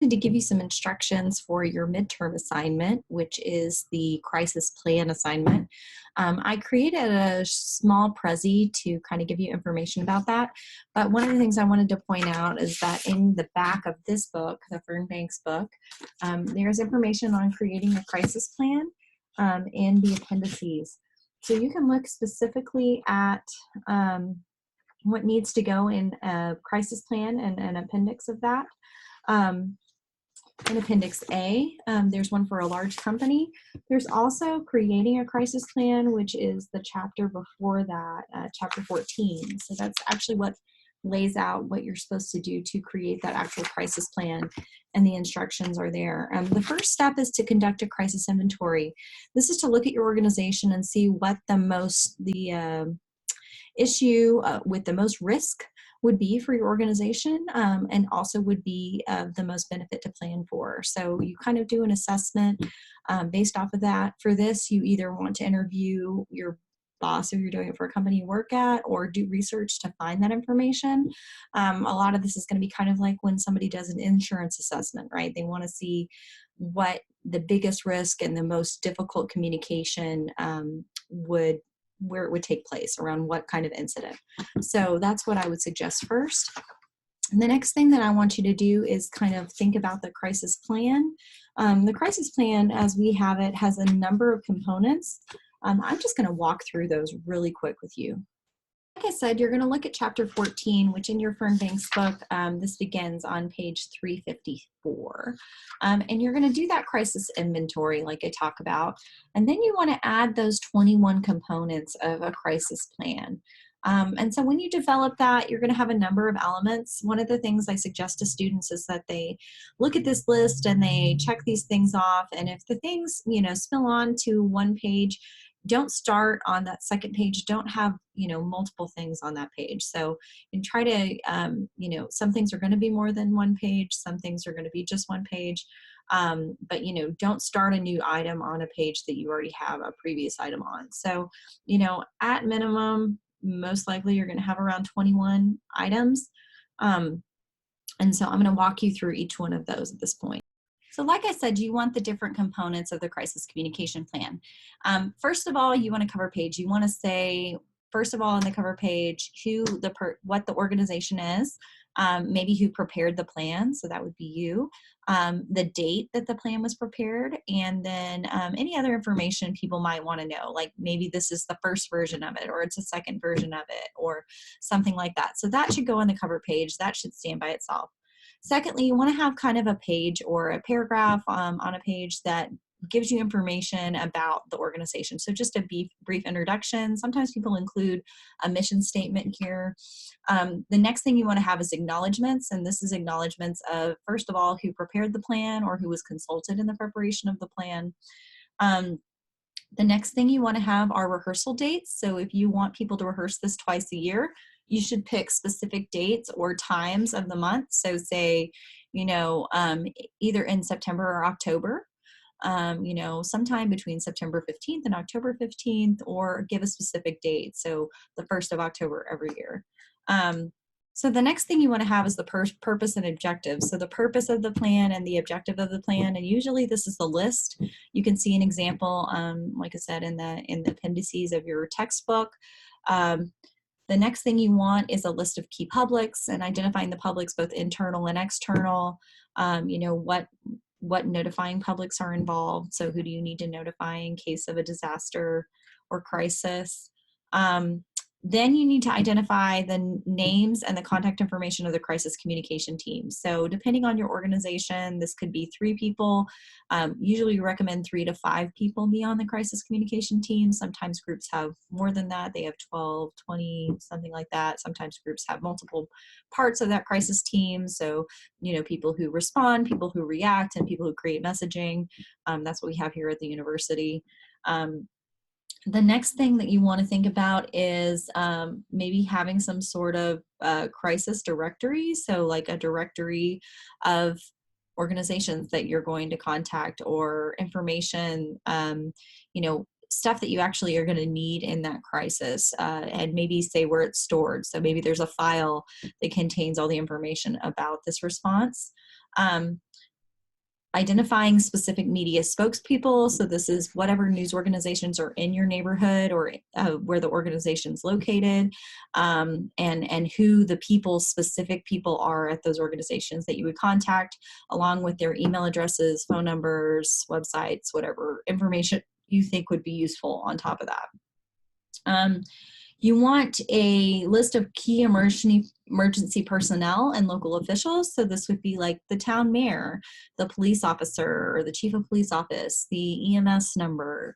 To give you some instructions for your midterm assignment, which is the crisis plan assignment. I created a small Prezi to kind of give you information about that. But one of the things I wanted to point out is that in the back of this book, the Fearn-Banks book, there's information on creating a crisis plan in the appendices. So you can look specifically at what needs to go in a crisis plan and an appendix of that. In Appendix A, there's one for a large company. There's also creating a crisis plan, which is the chapter before that, chapter 14. So that's actually what lays out what you're supposed to do to create that actual crisis plan, and the instructions are there. The first step is to conduct a crisis inventory. This is to look at your organization and see what the issue with the most risk would be for your organization, and also would be the most benefit to plan for. So you kind of do an assessment based off of that. For this, you either want to interview your boss if you're doing it for a company you work at, or do research to find that information. A lot of this is going to be kind of like when somebody does an insurance assessment, right? They want to see what the biggest risk and the most difficult communication where it would take place, around what kind of incident. So that's what I would suggest first. And the next thing that I want you to do is kind of think about the crisis plan. The crisis plan, as we have it, has a number of components. I'm just going to walk through those really quick with you. Like I said, you're going to look at chapter 14, which in your Fearn-Banks book, this begins on page 354. And you're going to do that crisis inventory like I talk about. And then you want to add those 21 components of a crisis plan. And so when you develop that, you're going to have a number of elements. One of the things I suggest to students is that they look at this list and they check these things off. And if the things, spill on to one page, don't start on that second page. Don't have, multiple things on that page. So and try to, some things are going to be more than one page. Some things are going to be just one page. But, don't start a new item on a page that you already have a previous item on. So, at minimum, most likely you're going to have around 21 items. And so I'm going to walk you through each one of those at this point. So like I said, you want the different components of the crisis communication plan. First of all, you want a cover page. You want to say, first of all, on the cover page, what the organization is, maybe who prepared the plan, so that would be you, the date that the plan was prepared, and then any other information people might want to know, like maybe this is the first version of it, or it's a second version of it, or something like that. So that should go on the cover page. That should stand by itself. Secondly, you want to have kind of a page or a paragraph on a page that gives you information about the organization. So just a brief introduction. Sometimes people include a mission statement here. The next thing you want to have is acknowledgments, and this is acknowledgments of, first of all, who prepared the plan or who was consulted in the preparation of the plan. The next thing you want to have are rehearsal dates. So if you want people to rehearse this twice a year, you should pick specific dates or times of the month. So say, either in September or October, sometime between September 15th and October 15th, or give a specific date. So the 1st of October every year. So the next thing you want to have is the purpose and objective. So the purpose of the plan and the objective of the plan, and usually this is the list. You can see an example, like I said, in the appendices of your textbook. The next thing you want is a list of key publics, and identifying the publics, both internal and external. What notifying publics are involved. So who do you need to notify in case of a disaster or crisis? Then you need to identify the names and the contact information of the crisis communication team. So depending on your organization, this could be 3 people. Usually we recommend 3 to 5 people be on the crisis communication team. Sometimes groups have more than that. They have 12, 20, something like that. Sometimes groups have multiple parts of that crisis team. So, people who respond, people who react, and people who create messaging. That's what we have here at the university. The next thing that you want to think about is maybe having some sort of crisis directory. So like a directory of organizations that you're going to contact, or information, stuff that you actually are going to need in that crisis, and maybe say where it's stored. So maybe there's a file that contains all the information about this response. Identifying specific media spokespeople. So this is whatever news organizations are in your neighborhood or where the organization's located, and who the specific people are at those organizations that you would contact, along with their email addresses, phone numbers, websites, whatever information you think would be useful on top of that. You want a list of key emergency personnel and local officials. So this would be like the town mayor, the police officer, or the chief of police office, the EMS number,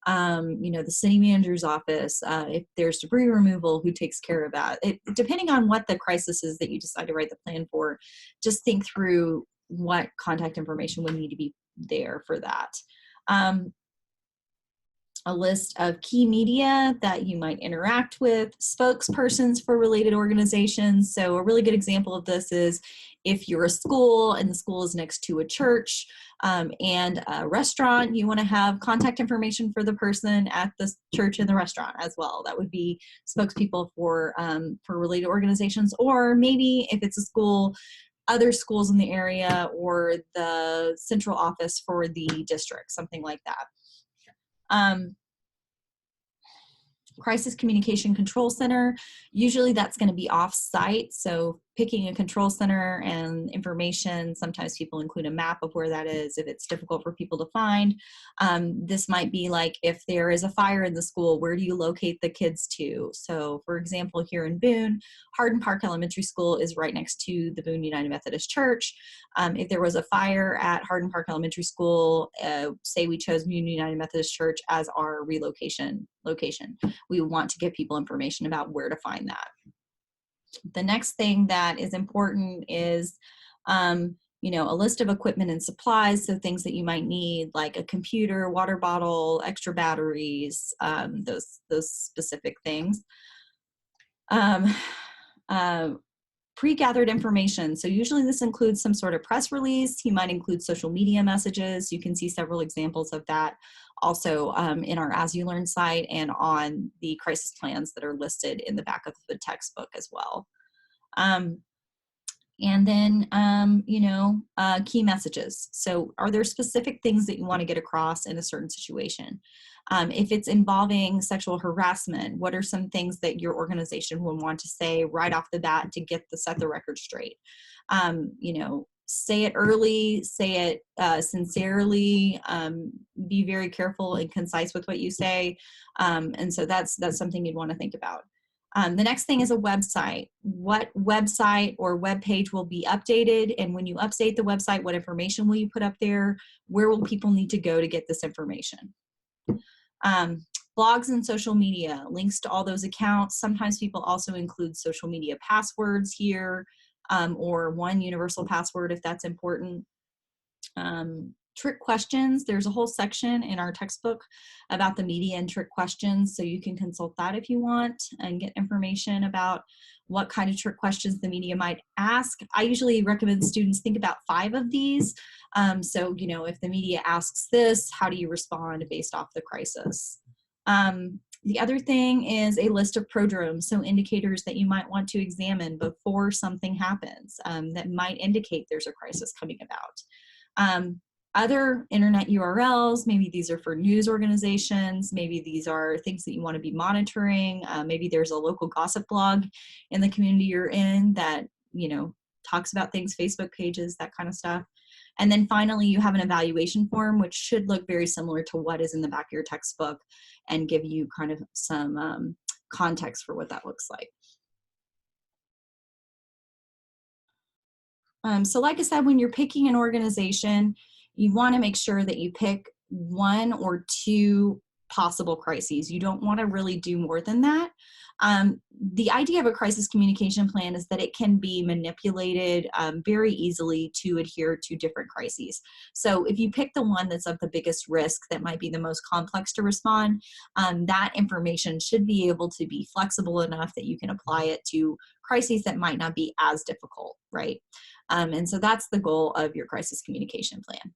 the city manager's office. If there's debris removal, who takes care of that? Depending on what the crisis is that you decide to write the plan for, just think through what contact information would need to be there for that. A list of key media that you might interact with, spokespersons for related organizations. So a really good example of this is if you're a school and the school is next to a church and a restaurant, you want to have contact information for the person at the church and the restaurant as well. That would be spokespeople for related organizations, or maybe if it's a school, other schools in the area, or the central office for the district, something like that. Crisis Communication Control Center, usually that's going to be off-site, so picking a control center and information, sometimes people include a map of where that is if it's difficult for people to find. This might be like if there is a fire in the school, where do you locate the kids to? So for example, here in Boone, Hardin Park Elementary School is right next to the Boone United Methodist Church. If there was a fire at Hardin Park Elementary School, say we chose Boone United Methodist Church as our relocation location, we want to give people information about where to find that. The next thing that is important is, a list of equipment and supplies, so things that you might need, like a computer, water bottle, extra batteries, those specific things. Pre-gathered information. So usually this includes some sort of press release. You might include social media messages. You can see several examples of that also in our As You Learn site and on the crisis plans that are listed in the back of the textbook as well. And then, key messages. So are there specific things that you want to get across in a certain situation? If it's involving sexual harassment, what are some things that your organization would want to say right off the bat to set the record straight? Say it early, say it sincerely, be very careful and concise with what you say. And so that's something you'd want to think about. The next thing is a website. What website or web page will be updated? And when you update the website, what information will you put up there? Where will people need to go to get this information? Blogs and social media, links to all those accounts. Sometimes people also include social media passwords here, or one universal password if that's important. Trick questions, there's a whole section in our textbook about the media and trick questions, so you can consult that if you want and get information about what kind of trick questions the media might ask. I usually recommend students think about 5 of these. So, if the media asks this, how do you respond based off the crisis? The other thing is a list of prodromes, so indicators that you might want to examine before something happens that might indicate there's a crisis coming about. Other internet URLs, maybe these are for news organizations, maybe these are things that you want to be monitoring, maybe there's a local gossip blog in the community you're in that, talks about things, Facebook pages, that kind of stuff. And then finally, you have an evaluation form, which should look very similar to what is in the back of your textbook and give you kind of some context for what that looks like. So like I said, when you're picking an organization, you want to make sure that you pick 1 or 2 possible crises. You don't want to really do more than that. The idea of a crisis communication plan is that it can be manipulated very easily to adhere to different crises. So if you pick the one that's of the biggest risk, that might be the most complex to respond, that information should be able to be flexible enough that you can apply it to crises that might not be as difficult, right? And so that's the goal of your crisis communication plan.